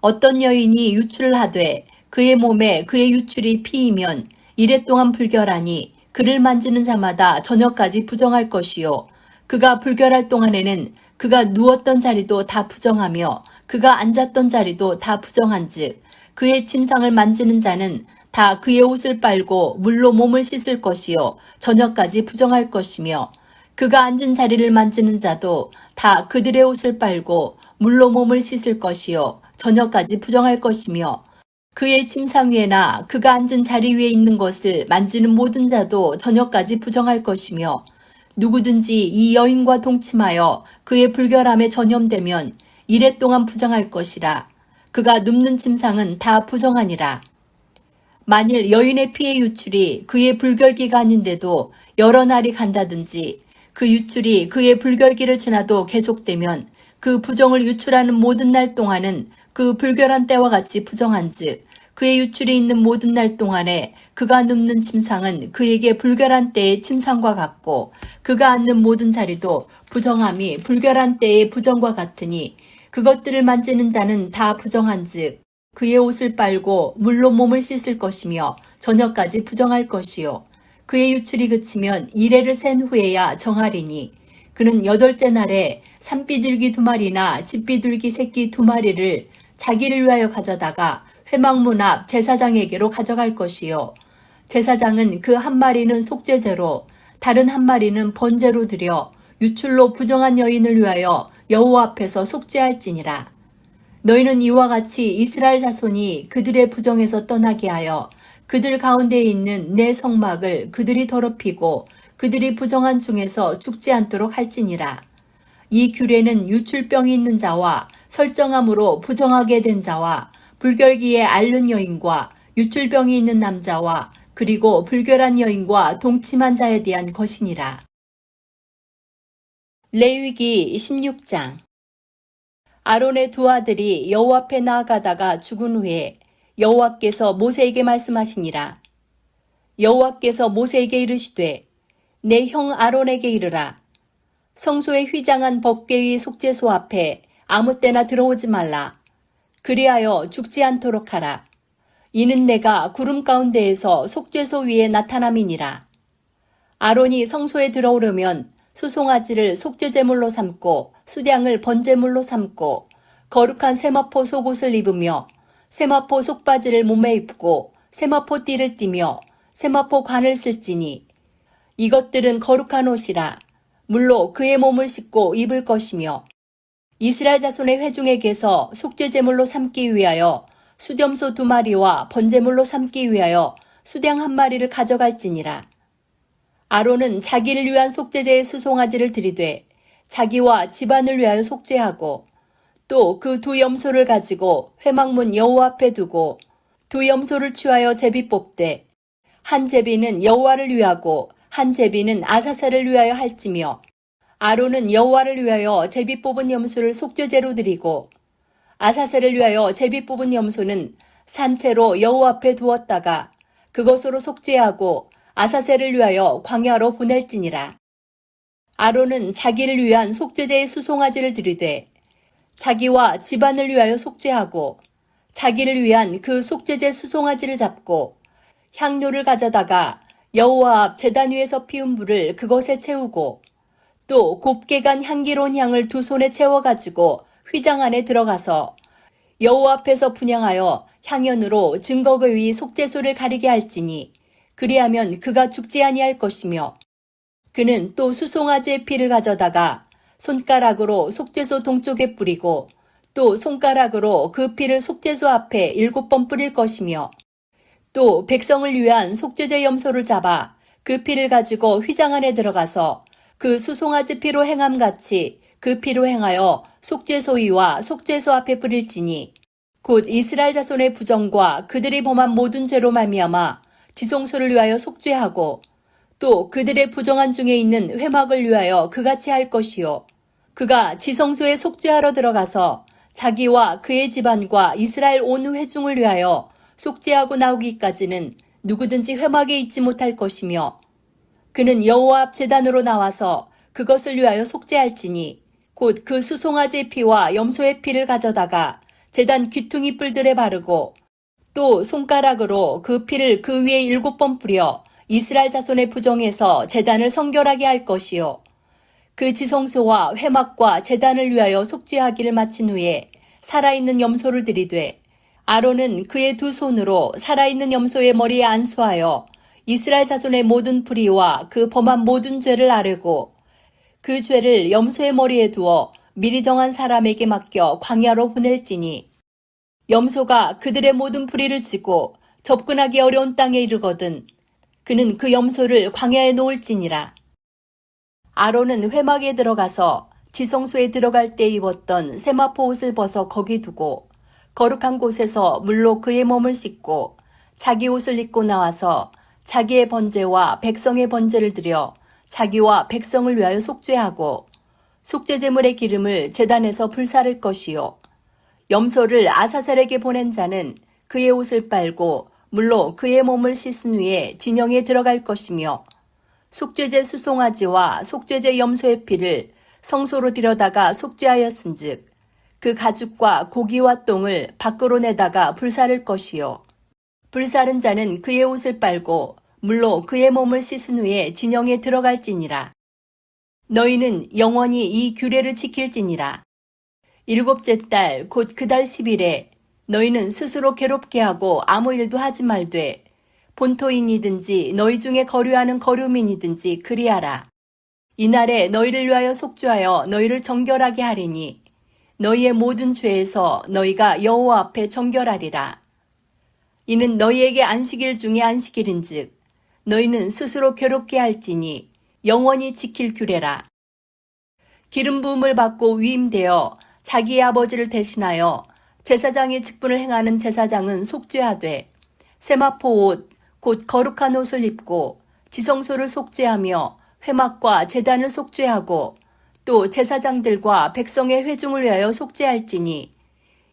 어떤 여인이 유출을 하되 그의 몸에 그의 유출이 피이면 이레 동안 불결하니 그를 만지는 자마다 저녁까지 부정할 것이요. 그가 불결할 동안에는 그가 누웠던 자리도 다 부정하며 그가 앉았던 자리도 다 부정한즉 그의 침상을 만지는 자는 다 그의 옷을 빨고 물로 몸을 씻을 것이요 저녁까지 부정할 것이며 그가 앉은 자리를 만지는 자도 다 그들의 옷을 빨고 물로 몸을 씻을 것이요 저녁까지 부정할 것이며 그의 침상 위에나 그가 앉은 자리 위에 있는 것을 만지는 모든 자도 저녁까지 부정할 것이며 누구든지 이 여인과 동침하여 그의 불결함에 전염되면 이레 동안 부정할 것이라. 그가 눕는 침상은 다 부정하니라. 만일 여인의 피의 유출이 그의 불결기간인데도 여러 날이 간다든지 그 유출이 그의 불결기를 지나도 계속되면 그 부정을 유출하는 모든 날 동안은 그 불결한 때와 같이 부정한즉 그의 유출이 있는 모든 날 동안에 그가 눕는 침상은 그에게 불결한 때의 침상과 같고 그가 앉는 모든 자리도 부정함이 불결한 때의 부정과 같으니 그것들을 만지는 자는 다 부정한즉 그의 옷을 빨고 물로 몸을 씻을 것이며 저녁까지 부정할 것이요. 그의 유출이 그치면 이레를 센 후에야 정하리니 그는 8째 날에 산비둘기 2마리나 집비둘기 새끼 2마리를 자기를 위하여 가져다가 회막문 앞 제사장에게로 가져갈 것이요. 제사장은 그 1마리는 속죄제로 다른 1마리는 번제로 드려 유출로 부정한 여인을 위하여 여호와 앞에서 속죄할지니라. 너희는 이와 같이 이스라엘 자손이 그들의 부정에서 떠나게 하여 그들 가운데에 있는 내 성막을 그들이 더럽히고 그들이 부정한 중에서 죽지 않도록 할지니라. 이 규례는 유출병이 있는 자와 설정함으로 부정하게 된 자와 불결기에 앓는 여인과 유출병이 있는 남자와 그리고 불결한 여인과 동침한 자에 대한 것이니라. 레위기 16장. 아론의 2 아들이 여호와 앞에 나아가다가 죽은 후에 여호와께서 모세에게 말씀하시니라. 여호와께서 모세에게 이르시되 내 형 아론에게 이르라. 성소의 휘장한 법궤의 속죄소 앞에 아무 때나 들어오지 말라. 그리하여 죽지 않도록 하라. 이는 내가 구름 가운데에서 속죄소 위에 나타남이니라. 아론이 성소에 들어오려면 수송아지를 속죄제물로 삼고 수량을 번제물로 삼고 거룩한 세마포 속옷을 입으며 세마포 속바지를 몸에 입고 세마포 띠를 띠며 세마포 관을 쓸지니 이것들은 거룩한 옷이라. 물로 그의 몸을 씻고 입을 것이며 이스라엘 자손의 회중에게서 속죄제물로 삼기 위하여 수염소 2마리와 번제물로 삼기 위하여 수량 1마리를 가져갈지니라. 아론은 자기를 위한 속죄제의 수송아지를 들이되 자기와 집안을 위하여 속죄하고 또 그 2 염소를 가지고 회막문 여호와 앞에 두고 2 염소를 취하여 제비 뽑되 한 제비는 여호와를 위하고 한 제비는 아사셀을 위하여 할지며 아론은 여호와를 위하여 제비 뽑은 염소를 속죄제로 드리고 아사셀을 위하여 제비 뽑은 염소는 산채로 여호와 앞에 두었다가 그것으로 속죄하고 아사셀을 위하여 광야로 보낼지니라. 아론은 자기를 위한 속죄제의 수송아지를 드리되 자기와 집안을 위하여 속죄하고 자기를 위한 그 속죄제 수송아지를 잡고 향료를 가져다가 여호와 앞 제단 위에서 피운 불을 그것에 채우고 또 곱게 간 향기로운 향을 2 손에 채워가지고 휘장 안에 들어가서 여호와 앞에서 분향하여 향연으로 증거궤 위 속죄소를 가리게 할지니 그리하면 그가 죽지 아니할 것이며 그는 또 수송아지의 피를 가져다가 손가락으로 속죄소 동쪽에 뿌리고 또 손가락으로 그 피를 속죄소 앞에 7번 뿌릴 것이며 또 백성을 위한 속죄제 염소를 잡아 그 피를 가지고 휘장 안에 들어가서 그 수송아지 피로 행함같이 그 피로 행하여 속죄소 위와 속죄소 앞에 뿌릴지니 곧 이스라엘 자손의 부정과 그들이 범한 모든 죄로 말미암아 지성소를 위하여 속죄하고 또 그들의 부정한 중에 있는 회막을 위하여 그같이 할 것이요 그가 지성소에 속죄하러 들어가서 자기와 그의 집안과 이스라엘 온 회중을 위하여 속죄하고 나오기까지는 누구든지 회막에 있지 못할 것이며 그는 여호와 앞 제단으로 나와서 그것을 위하여 속죄할지니 곧 그 수송아지의 피와 염소의 피를 가져다가 제단 귀퉁이 뿔들에 바르고 또 손가락으로 그 피를 그 위에 7번 뿌려 이스라엘 자손의 부정에서 제단을 성결하게 할 것이요 그 지성소와 회막과 제단을 위하여 속죄하기를 마친 후에 살아있는 염소를 들이되 아론은 그의 두 손으로 살아있는 염소의 머리에 안수하여 이스라엘 자손의 모든 불의와 그 범한 모든 죄를 아뢰고 그 죄를 염소의 머리에 두어 미리 정한 사람에게 맡겨 광야로 보낼지니 염소가 그들의 모든 불의를 지고 접근하기 어려운 땅에 이르거든 그는 그 염소를 광야에 놓을지니라. 아론은 회막에 들어가서 지성소에 들어갈 때 입었던 세마포 옷을 벗어 거기 두고 거룩한 곳에서 물로 그의 몸을 씻고 자기 옷을 입고 나와서 자기의 번제와 백성의 번제를 드려 자기와 백성을 위하여 속죄하고 속죄제물의 기름을 제단에서 불사를 것이요 염소를 아사셀에게 보낸 자는 그의 옷을 빨고 물로 그의 몸을 씻은 후에 진영에 들어갈 것이며 속죄제 수송아지와 속죄제 염소의 피를 성소로 들여다가 속죄하였은즉 그 가죽과 고기와 똥을 밖으로 내다가 불사를 것이요 불사른 자는 그의 옷을 빨고 물로 그의 몸을 씻은 후에 진영에 들어갈지니라. 너희는 영원히 이 규례를 지킬지니라. 7째 달 곧 그 달 10일에 너희는 스스로 괴롭게 하고 아무 일도 하지 말되 본토인이든지 너희 중에 거류하는 거류민이든지 그리하라. 이날에 너희를 위하여 속죄하여 너희를 정결하게 하리니 너희의 모든 죄에서 너희가 여호와 앞에 정결하리라. 이는 너희에게 안식일 중에 안식일인즉 너희는 스스로 괴롭게 할지니 영원히 지킬 규례라. 기름 부음을 받고 위임되어 자기의 아버지를 대신하여 제사장의 직분을 행하는 제사장은 속죄하되 세마포 옷 곧 거룩한 옷을 입고 지성소를 속죄하며 회막과 제단을 속죄하고 또 제사장들과 백성의 회중을 위하여 속죄할지니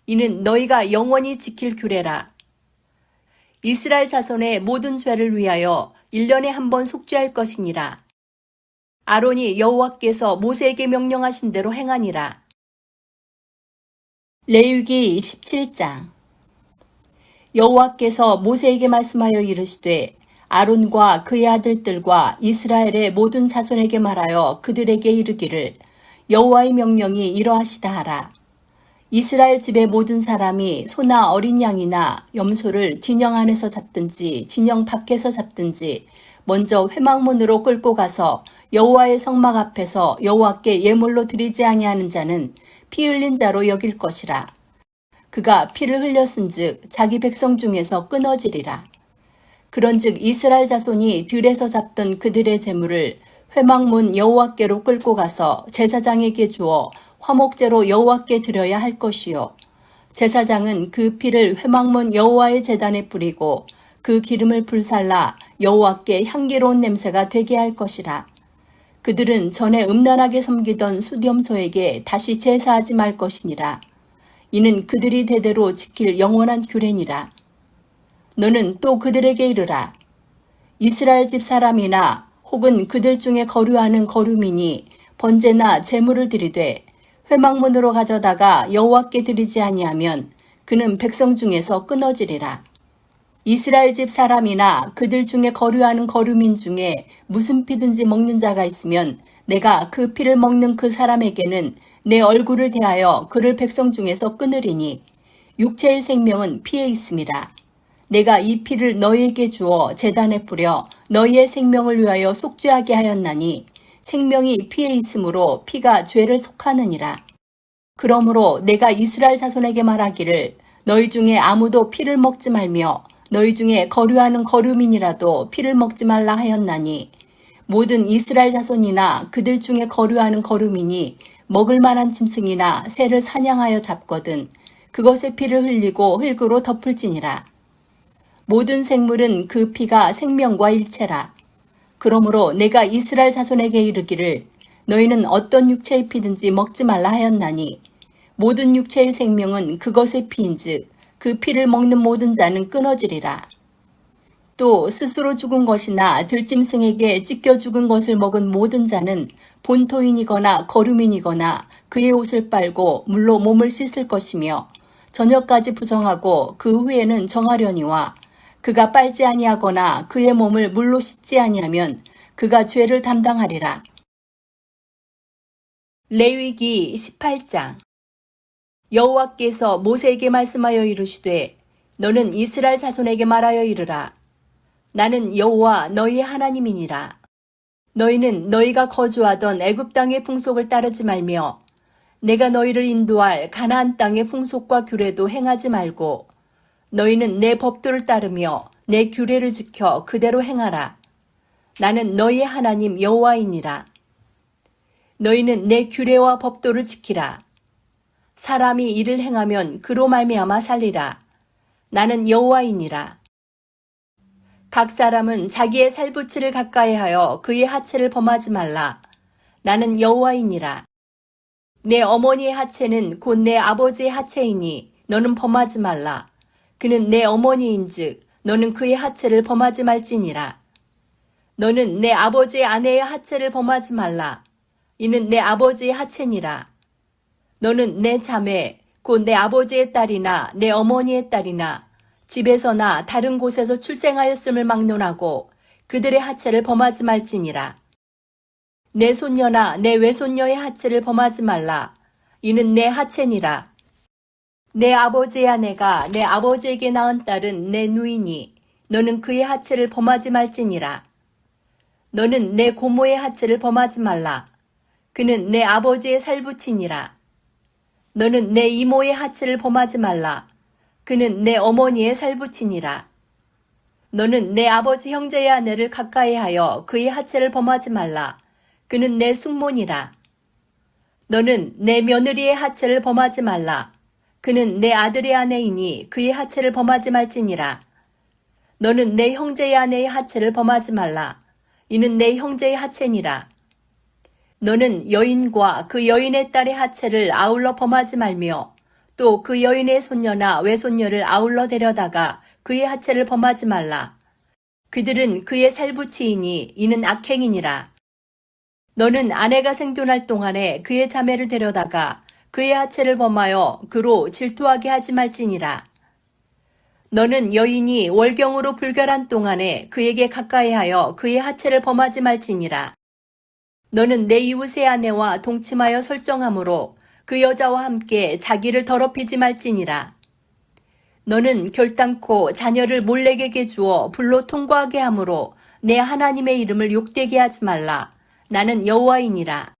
이는 너희가 영원히 지킬 규례라. 이스라엘 자손의 모든 죄를 위하여 1년에 한 번 속죄할 것이니라. 아론이 여호와께서 모세에게 명령하신 대로 행하니라. 레위기 17장. 여호와께서 모세에게 말씀하여 이르시되 아론과 그의 아들들과 이스라엘의 모든 자손에게 말하여 그들에게 이르기를 여호와의 명령이 이러하시다 하라. 이스라엘 집의 모든 사람이 소나 어린 양이나 염소를 진영 안에서 잡든지 진영 밖에서 잡든지 먼저 회막문으로 끌고 가서 여호와의 성막 앞에서 여호와께 예물로 드리지 아니하는 자는 피 흘린 자로 여길 것이라. 그가 피를 흘렸은즉 자기 백성 중에서 끊어지리라. 그런즉 이스라엘 자손이 들에서 잡던 그들의 제물을 회막문 여호와께로 끌고 가서 제사장에게 주어 화목제로 여호와께 드려야 할 것이요 제사장은 그 피를 회막문 여호와의 제단에 뿌리고 그 기름을 불살라 여호와께 향기로운 냄새가 되게 할 것이라. 그들은 전에 음란하게 섬기던 숫염소에게 다시 제사하지 말 것이니라. 이는 그들이 대대로 지킬 영원한 규례니라. 너는 또 그들에게 이르라. 이스라엘 집 사람이나 혹은 그들 중에 거류하는 거류민이 번제나 제물을 드리되 회막문으로 가져다가 여호와께 드리지 아니하면 그는 백성 중에서 끊어지리라. 이스라엘 집 사람이나 그들 중에 거류하는 거류민 중에 무슨 피든지 먹는 자가 있으면 내가 그 피를 먹는 그 사람에게는 내 얼굴을 대하여 그를 백성 중에서 끊으리니 육체의 생명은 피에 있음이라. 내가 이 피를 너희에게 주어 제단에 뿌려 너희의 생명을 위하여 속죄하게 하였나니 생명이 피에 있으므로 피가 죄를 속하느니라. 그러므로 내가 이스라엘 자손에게 말하기를 너희 중에 아무도 피를 먹지 말며 너희 중에 거류하는 거류민이라도 피를 먹지 말라 하였나니 모든 이스라엘 자손이나 그들 중에 거류하는 거류민이 먹을 만한 짐승이나 새를 사냥하여 잡거든 그것의 피를 흘리고 흙으로 덮을지니라. 모든 생물은 그 피가 생명과 일체라. 그러므로 내가 이스라엘 자손에게 이르기를 너희는 어떤 육체의 피든지 먹지 말라 하였나니 모든 육체의 생명은 그것의 피인즉 그 피를 먹는 모든 자는 끊어지리라. 또 스스로 죽은 것이나 들짐승에게 찢겨 죽은 것을 먹은 모든 자는 본토인이거나 거류민이거나 그의 옷을 빨고 물로 몸을 씻을 것이며 저녁까지 부정하고 그 후에는 정하려니와 그가 빨지 아니하거나 그의 몸을 물로 씻지 아니하면 그가 죄를 담당하리라. 레위기 18장. 여호와께서 모세에게 말씀하여 이르시되 너는 이스라엘 자손에게 말하여 이르라. 나는 여호와 너희의 하나님이니라. 너희는 너희가 거주하던 애굽 땅의 풍속을 따르지 말며 내가 너희를 인도할 가나안 땅의 풍속과 규례도 행하지 말고 너희는 내 법도를 따르며 내 규례를 지켜 그대로 행하라. 나는 너희의 하나님 여호와이니라. 너희는 내 규례와 법도를 지키라. 사람이 이를 행하면 그로 말미암아 살리라. 나는 여호와이니라. 각 사람은 자기의 살부치를 가까이하여 그의 하체를 범하지 말라. 나는 여호와이니라. 내 어머니의 하체는 곧 내 아버지의 하체이니 너는 범하지 말라. 그는 내 어머니인즉 너는 그의 하체를 범하지 말지니라. 너는 내 아버지의 아내의 하체를 범하지 말라. 이는 내 아버지의 하체니라. 너는 내 자매 곧 내 아버지의 딸이나 내 어머니의 딸이나 집에서나 다른 곳에서 출생하였음을 막론하고 그들의 하체를 범하지 말지니라. 내 손녀나 내 외손녀의 하체를 범하지 말라. 이는 내 하체니라. 내 아버지의 아내가 내 아버지에게 낳은 딸은 내 누이니 너는 그의 하체를 범하지 말지니라. 너는 내 고모의 하체를 범하지 말라. 그는 내 아버지의 살부치니라. 너는 내 이모의 하체를 범하지 말라. 그는 내 어머니의 살부치니라. 너는 내 아버지 형제의 아내를 가까이하여 그의 하체를 범하지 말라. 그는 내 숙모니라. 너는 내 며느리의 하체를 범하지 말라. 그는 내 아들의 아내이니 그의 하체를 범하지 말지니라. 너는 내 형제의 아내의 하체를 범하지 말라. 이는 내 형제의 하체니라. 너는 여인과 그 여인의 딸의 하체를 아울러 범하지 말며 또 그 여인의 손녀나 외손녀를 아울러 데려다가 그의 하체를 범하지 말라. 그들은 그의 살부치이니 이는 악행이니라. 너는 아내가 생존할 동안에 그의 자매를 데려다가 그의 하체를 범하여 그로 질투하게 하지 말지니라. 너는 여인이 월경으로 불결한 동안에 그에게 가까이하여 그의 하체를 범하지 말지니라. 너는 내 이웃의 아내와 동침하여 설정함으로 그 여자와 함께 자기를 더럽히지 말지니라. 너는 결단코 자녀를 몰렉에게 주어 불로 통과하게 함으로 내 하나님의 이름을 욕되게 하지 말라. 나는 여호와이니라.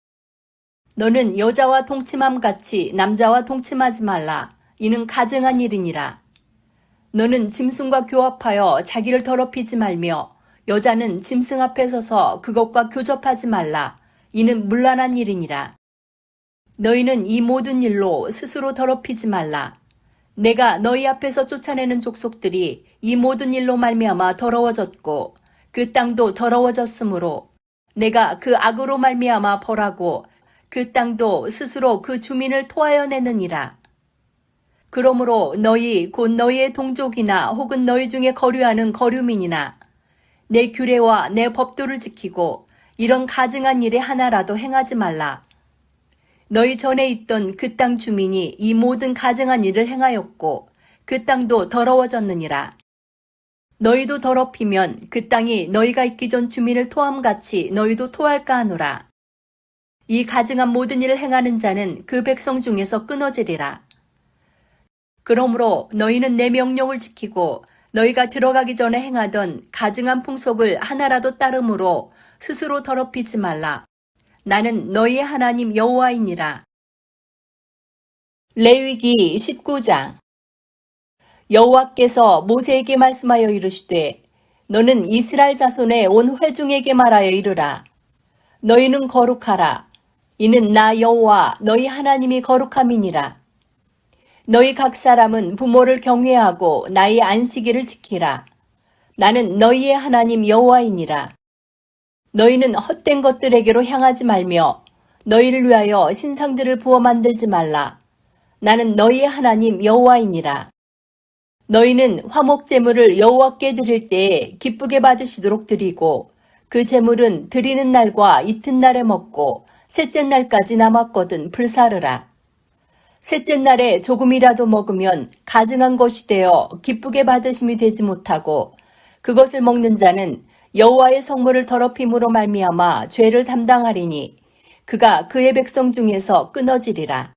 너는 여자와 동침함 같이 남자와 동침하지 말라. 이는 가증한 일이니라. 너는 짐승과 교합하여 자기를 더럽히지 말며 여자는 짐승 앞에 서서 그것과 교접하지 말라. 이는 문란한 일이니라. 너희는 이 모든 일로 스스로 더럽히지 말라. 내가 너희 앞에서 쫓아내는 족속들이 이 모든 일로 말미암아 더러워졌고 그 땅도 더러워졌으므로 내가 그 악으로 말미암아 벌하고 그 땅도 스스로 그 주민을 토하여 내느니라. 그러므로 너희 곧 너희의 동족이나 혹은 너희 중에 거류하는 거류민이나 내 규례와 내 법도를 지키고 이런 가증한 일에 하나라도 행하지 말라. 너희 전에 있던 그 땅 주민이 이 모든 가증한 일을 행하였고 그 땅도 더러워졌느니라. 너희도 더럽히면 그 땅이 너희가 있기 전 주민을 토함같이 너희도 토할까 하노라. 이 가증한 모든 일을 행하는 자는 그 백성 중에서 끊어지리라. 그러므로 너희는 내 명령을 지키고 너희가 들어가기 전에 행하던 가증한 풍속을 하나라도 따름으로 스스로 더럽히지 말라. 나는 너희의 하나님 여호와이니라. 레위기 19장. 여호와께서 모세에게 말씀하여 이르시되 너는 이스라엘 자손의 온 회중에게 말하여 이르라. 너희는 거룩하라. 이는 나 여호와 너희 하나님이 거룩함이니라. 너희 각 사람은 부모를 경외하고 나의 안식일을 지키라. 나는 너희의 하나님 여호와이니라. 너희는 헛된 것들에게로 향하지 말며 너희를 위하여 신상들을 부어 만들지 말라. 나는 너희의 하나님 여호와이니라. 너희는 화목 제물을 여호와께 드릴 때에 기쁘게 받으시도록 드리고 그 제물은 드리는 날과 이튿날에 먹고 셋째 날까지 남았거든 불사르라. 셋째 날에 조금이라도 먹으면 가증한 것이 되어 기쁘게 받으심이 되지 못하고 그것을 먹는 자는 여호와의 성물을 더럽힘으로 말미암아 죄를 담당하리니 그가 그의 백성 중에서 끊어지리라.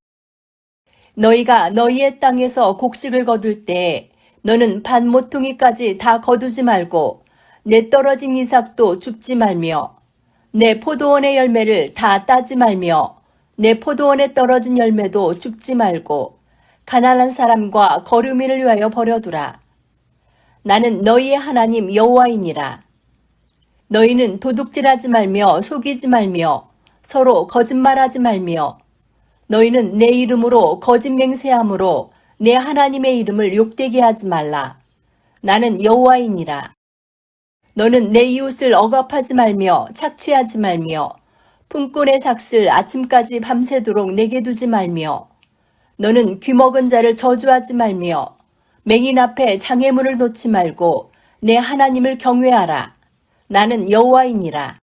너희가 너희의 땅에서 곡식을 거둘 때에 너는 반 모퉁이까지 다 거두지 말고 내 떨어진 이삭도 줍지 말며 내 포도원의 열매를 다 따지 말며 내 포도원에 떨어진 열매도 줍지 말고 가난한 사람과 거류민을 위하여 버려두라. 나는 너희의 하나님 여호와이니라. 너희는 도둑질하지 말며 속이지 말며 서로 거짓말하지 말며 너희는 내 이름으로 거짓 맹세함으로 내 하나님의 이름을 욕되게 하지 말라. 나는 여호와이니라. 너는 내 이웃을 억압하지 말며 착취하지 말며 품꾼의 삭슬 아침까지 밤새도록 내게 두지 말며 너는 귀먹은 자를 저주하지 말며 맹인 앞에 장애물을 놓지 말고 내 하나님을 경외하라. 나는 여호와이니라.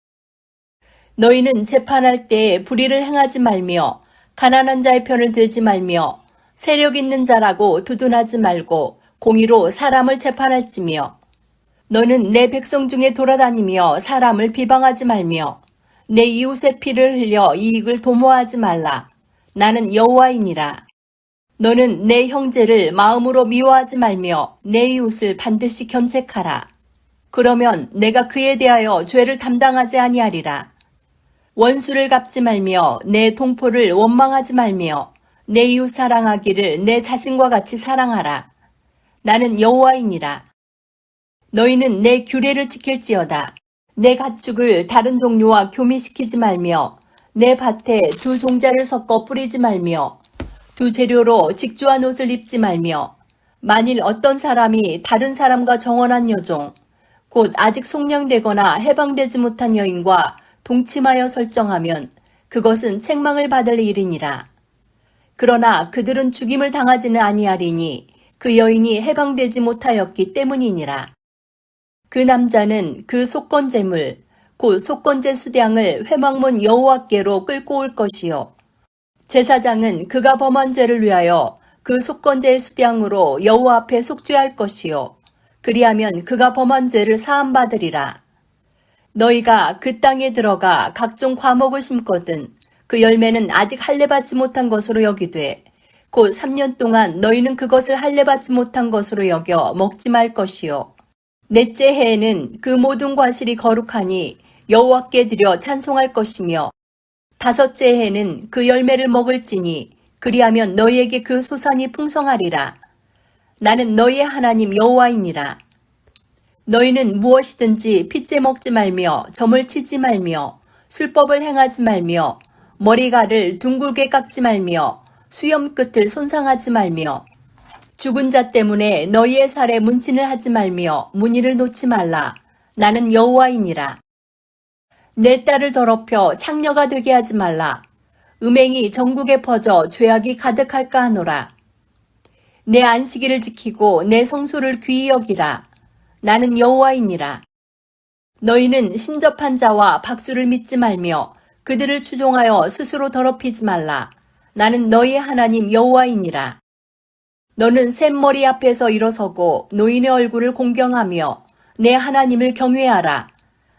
너희는 재판할 때에 불의를 행하지 말며 가난한 자의 편을 들지 말며 세력 있는 자라고 두둔하지 말고 공의로 사람을 재판할지며 너는 내 백성 중에 돌아다니며 사람을 비방하지 말며 내 이웃의 피를 흘려 이익을 도모하지 말라. 나는 여호와이니라. 너는 내 형제를 마음으로 미워하지 말며 내 이웃을 반드시 견책하라. 그러면 내가 그에 대하여 죄를 담당하지 아니하리라. 원수를 갚지 말며 내 동포를 원망하지 말며 내 이웃 사랑하기를 내 자신과 같이 사랑하라. 나는 여호와이니라. 너희는 내 규례를 지킬지어다. 내 가축을 다른 종류와 교미시키지 말며 내 밭에 두 종자를 섞어 뿌리지 말며 두 재료로 직조한 옷을 입지 말며 만일 어떤 사람이 다른 사람과 정혼한 여종 곧 아직 속량되거나 해방되지 못한 여인과 동침하여 설정하면 그것은 책망을 받을 일이니라. 그러나 그들은 죽임을 당하지는 아니하리니 그 여인이 해방되지 못하였기 때문이니라. 그 남자는 그 속건제물 곧 속건제 수량을 회막문 여호와께로 끌고 올 것이요 제사장은 그가 범한 죄를 위하여 그 속건제의 수량으로 여호와 앞에 속죄할 것이요 그리하면 그가 범한 죄를 사함받으리라. 너희가 그 땅에 들어가 각종 과목을 심거든 그 열매는 아직 할례받지 못한 것으로 여기되 곧 3년 동안 너희는 그것을 할례받지 못한 것으로 여겨 먹지 말 것이요 넷째 해에는 그 모든 과실이 거룩하니 여호와께 드려 찬송할 것이며 다섯째 해에는 그 열매를 먹을지니 그리하면 너희에게 그 소산이 풍성하리라. 나는 너희의 하나님 여호와이니라. 너희는 무엇이든지 핏째 먹지 말며 점을 치지 말며 술법을 행하지 말며 머리가를 둥글게 깎지 말며 수염 끝을 손상하지 말며 죽은 자 때문에 너희의 살에 문신을 하지 말며 무늬를 놓지 말라. 나는 여호와이니라. 내 딸을 더럽혀 창녀가 되게 하지 말라. 음행이 전국에 퍼져 죄악이 가득할까 하노라. 내 안식일을 지키고 내 성소를 귀히 여기라. 나는 여호와이니라. 너희는 신접한 자와 박수를 믿지 말며 그들을 추종하여 스스로 더럽히지 말라. 나는 너희의 하나님 여호와이니라. 너는 샘머리 앞에서 일어서고 노인의 얼굴을 공경하며 내 하나님을 경외하라.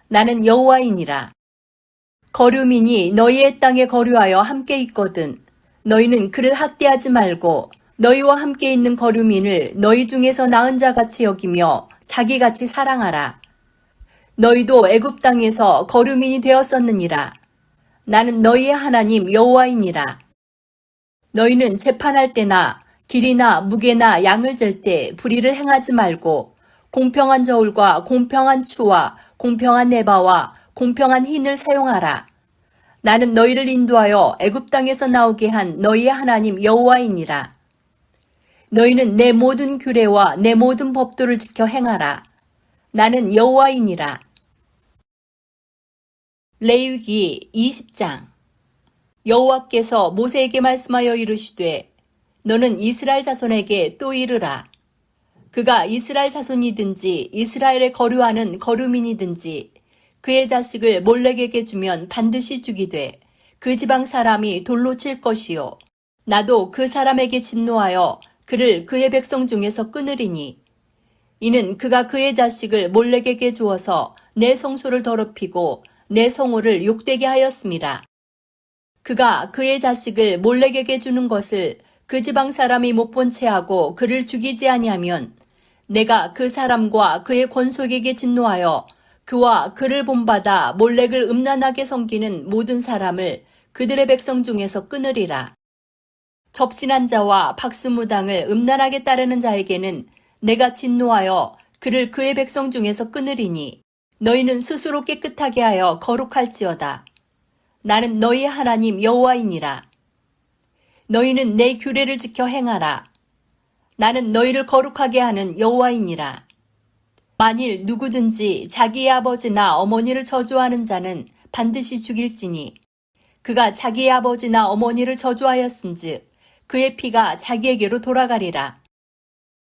나는 여호와이니라. 거류민이 너희의 땅에 거류하여 함께 있거든 너희는 그를 학대하지 말고 너희와 함께 있는 거류민을 너희 중에서 나은 자같이 여기며 자기같이 사랑하라. 너희도 애굽 땅에서 거류민이 되었었느니라. 나는 너희의 하나님 여호와이니라. 너희는 재판할 때나 길이나 무게나 양을 잴 때 불의를 행하지 말고 공평한 저울과 공평한 추와 공평한 네바와 공평한 흰을 사용하라. 나는 너희를 인도하여 애굽 땅에서 나오게 한 너희의 하나님 여호와이니라. 너희는 내 모든 규례와 내 모든 법도를 지켜 행하라. 나는 여호와이니라. 레위기 20장. 여호와께서 모세에게 말씀하여 이르시되 너는 이스라엘 자손에게 또 이르라. 그가 이스라엘 자손이든지 이스라엘에 거류하는 거류민이든지 그의 자식을 몰렉에게 주면 반드시 죽이되 그 지방 사람이 돌로 칠 것이요. 나도 그 사람에게 진노하여 그를 그의 백성 중에서 끊으리니 이는 그가 그의 자식을 몰렉에게 주어서 내 성소를 더럽히고 내 성호를 욕되게 하였음이라. 그가 그의 자식을 몰렉에게 주는 것을 그 지방 사람이 못 본 채 하고 그를 죽이지 아니하면 내가 그 사람과 그의 권속에게 진노하여 그와 그를 본받아 몰렉을 음란하게 섬기는 모든 사람을 그들의 백성 중에서 끊으리라. 접신한 자와 박수무당을 음란하게 따르는 자에게는 내가 진노하여 그를 그의 백성 중에서 끊으리니 너희는 스스로 깨끗하게 하여 거룩할지어다. 나는 너희 하나님 여호와이니라. 너희는 내 규례를 지켜 행하라. 나는 너희를 거룩하게 하는 여호와이니라. 만일 누구든지 자기의 아버지나 어머니를 저주하는 자는 반드시 죽일지니 그가 자기의 아버지나 어머니를 저주하였은즉 그의 피가 자기에게로 돌아가리라.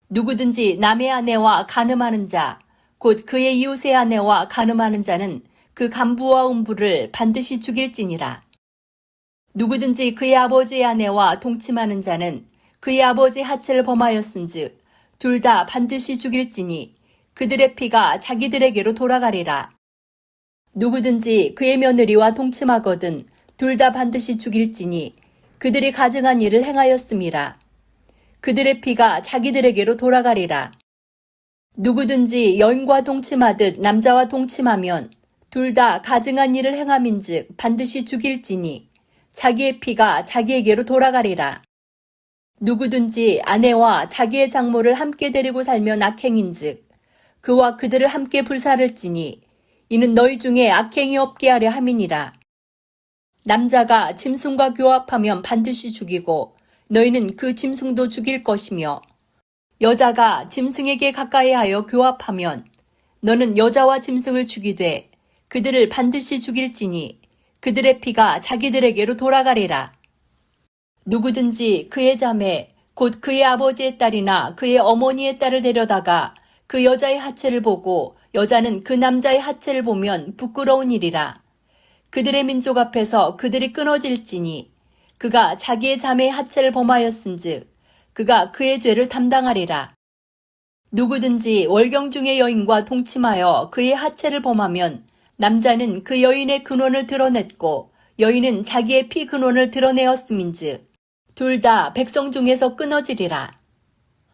누구든지 남의 아내와 간음하는 자, 곧 그의 이웃의 아내와 간음하는 자는 그 간부와 음부를 반드시 죽일지니라. 누구든지 그의 아버지의 아내와 동침하는 자는 그의 아버지 하체를 범하였은즉 둘 다 반드시 죽일지니 그들의 피가 자기들에게로 돌아가리라. 누구든지 그의 며느리와 동침하거든 둘 다 반드시 죽일지니 그들이 가증한 일을 행하였음이라. 그들의 피가 자기들에게로 돌아가리라. 누구든지 여인과 동침하듯 남자와 동침하면 둘 다 가증한 일을 행함인즉 반드시 죽일지니 자기의 피가 자기에게로 돌아가리라. 누구든지 아내와 자기의 장모를 함께 데리고 살면 악행인즉 그와 그들을 함께 불살을지니 이는 너희 중에 악행이 없게 하려 함이니라. 남자가 짐승과 교합하면 반드시 죽이고 너희는 그 짐승도 죽일 것이며 여자가 짐승에게 가까이하여 교합하면 너는 여자와 짐승을 죽이되 그들을 반드시 죽일지니 그들의 피가 자기들에게로 돌아가리라. 누구든지 그의 자매 곧 그의 아버지의 딸이나 그의 어머니의 딸을 데려다가 그 여자의 하체를 보고 여자는 그 남자의 하체를 보면 부끄러운 일이라. 그들의 민족 앞에서 그들이 끊어질지니 그가 자기의 자매의 하체를 범하였은즉 그가 그의 죄를 담당하리라. 누구든지 월경 중의 여인과 동침하여 그의 하체를 범하면 남자는 그 여인의 근원을 드러냈고 여인은 자기의 피 근원을 드러내었음인즉 둘 다 백성 중에서 끊어지리라.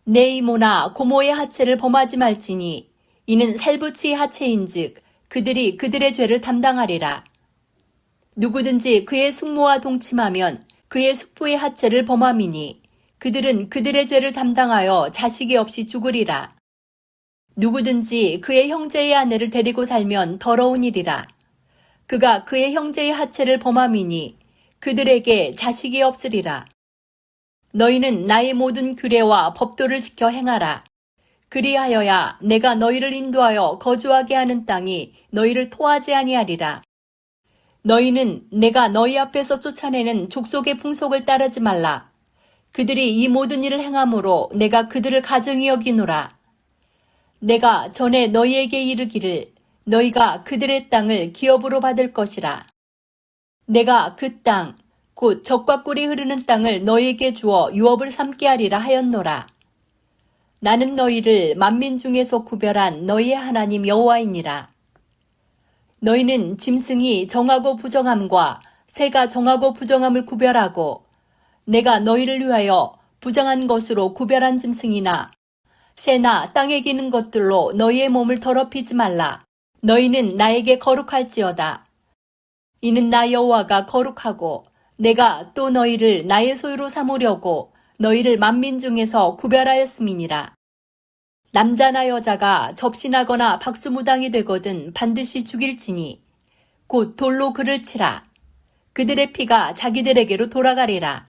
내 이모나 고모의 하체를 범하지 말지니 이는 살부치의 하체인즉 그들이 그들의 죄를 담당하리라. 누구든지 그의 숙모와 동침하면 그의 숙부의 하체를 범함이니 그들은 그들의 죄를 담당하여 자식이 없이 죽으리라. 누구든지 그의 형제의 아내를 데리고 살면 더러운 일이라. 그가 그의 형제의 하체를 범함이니 그들에게 자식이 없으리라. 너희는 나의 모든 규례와 법도를 지켜 행하라. 그리하여야 내가 너희를 인도하여 거주하게 하는 땅이 너희를 토하지 아니하리라. 너희는 내가 너희 앞에서 쫓아내는 족속의 풍속을 따르지 말라. 그들이 이 모든 일을 행함으로 내가 그들을 가증히 여기노라. 내가 전에 너희에게 이르기를 너희가 그들의 땅을 기업으로 받을 것이라. 내가 그 땅, 곧 젖과 꿀이 흐르는 땅을 너희에게 주어 유업을 삼게 하리라 하였노라. 나는 너희를 만민 중에서 구별한 너희의 하나님 여호와이니라. 너희는 짐승이 정하고 부정함과 새가 정하고 부정함을 구별하고 내가 너희를 위하여 부정한 것으로 구별한 짐승이나 새나 땅에 기는 것들로 너희의 몸을 더럽히지 말라. 너희는 나에게 거룩할지어다. 이는 나 여호와가 거룩하고 내가 또 너희를 나의 소유로 삼으려고 너희를 만민 중에서 구별하였음이니라. 남자나 여자가 접신하거나 박수무당이 되거든 반드시 죽일지니 곧 돌로 그를 치라. 그들의 피가 자기들에게로 돌아가리라.